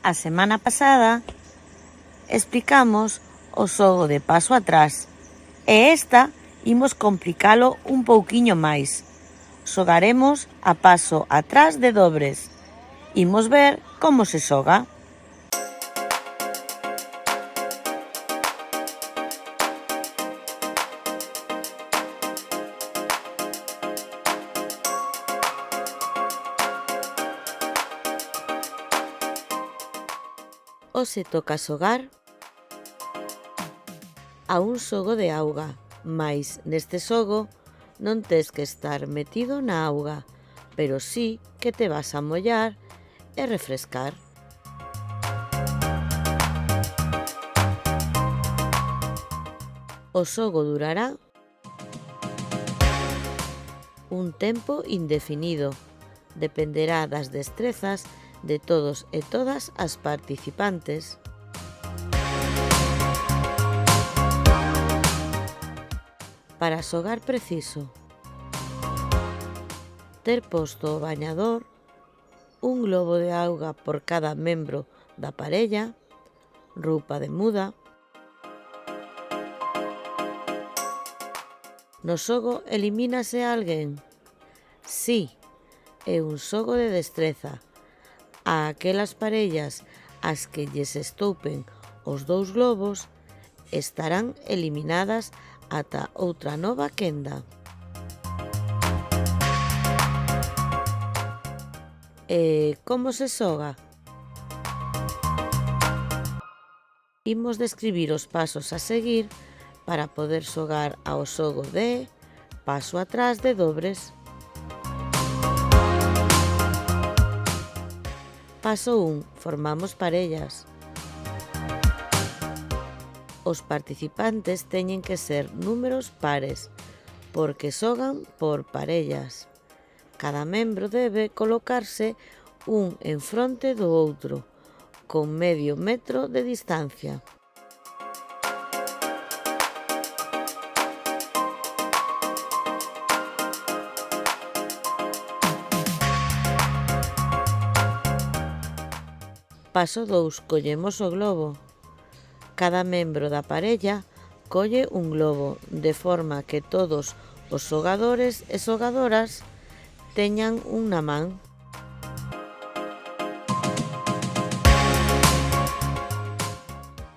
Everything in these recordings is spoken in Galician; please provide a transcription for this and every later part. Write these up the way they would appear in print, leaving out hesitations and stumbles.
A semana pasada explicamos o xogo de paso atrás e esta imos complicalo un pouquiño máis. Xogaremos a paso atrás de dobres. Imos ver como se xoga. Hoxe toca xogar a un xogo de auga, mais neste xogo non tes que estar metido na auga, pero sí que te vas a mollar e refrescar. O xogo durará un tempo indefinido, dependerá das destrezas de todos e todas as participantes. Para xogar preciso ter posto o bañador, un globo de auga por cada membro da parella, roupa de muda. No xogo elimínase alguén? Sí, é un xogo de destreza. A aquelas parellas ás que lles estoupen os dous globos estarán eliminadas ata outra nova quenda. E como se xoga? Imos describir os pasos a seguir para poder xogar ao xogo de paso atrás de dobres. Paso 1. Formamos parellas. Os participantes teñen que ser números pares, porque xogan por parellas. Cada membro debe colocarse un en fronte do outro, con medio metro de distancia. Paso 2. Collemos o globo. Cada membro da parella colle un globo, de forma que todos os xogadores e xogadoras teñan un na man.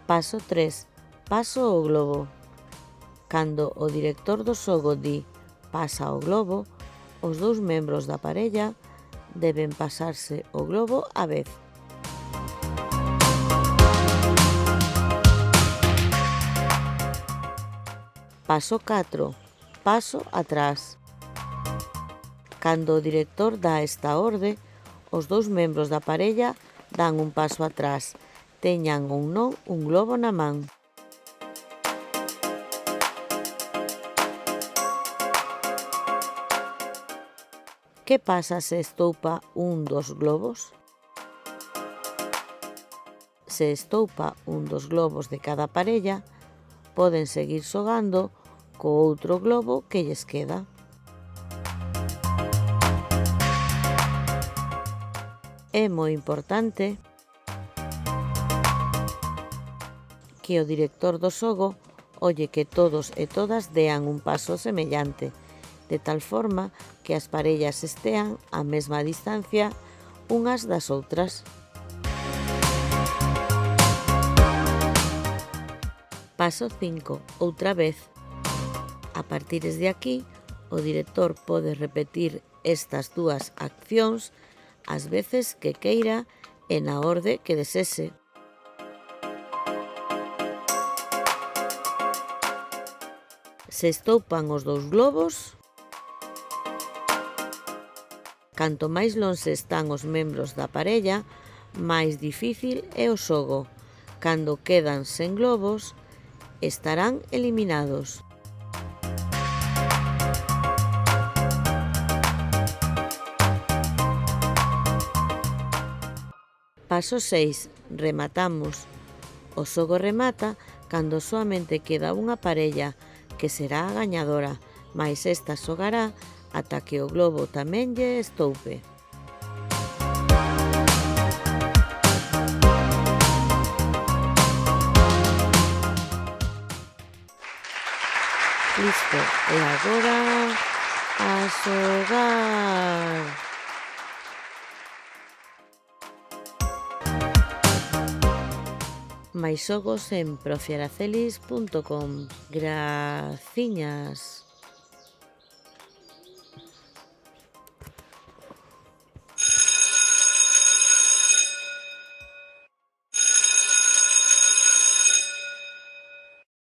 Paso 3. Paso o globo. Cando o director do xogo di pasa o globo, os dous membros da parella deben pasarse o globo á vez. Paso 4. Paso atrás. Cando o director dá esta orde, os dous membros da parella dan un paso atrás, teñan ou non un globo na man. Que pasa se estoupa un dos globos? Se estoupa un dos globos de cada parella, poden seguir xogando co outro globo que lles queda. É moi importante que o director do xogo olle que todos e todas dean un paso semellante, de tal forma que as parellas estean á mesma distancia unhas das outras. Paso 5. Outra vez. A partir de aquí, o director pode repetir estas dúas accións as veces que queira e na orde que desese. Se estoupan os dous globos, canto máis lonxe están os membros da parella, máis difícil é o xogo. Cando quedan sen globos, estarán eliminados. Paso 6. Rematamos. O xogo remata cando soamente queda unha parella, que será a gañadora, mais esta xogará ata que o globo tamén lle estoupe. Perfecto. E agora a xogar. Máis xogos en profiaracelis.com. Graciñas.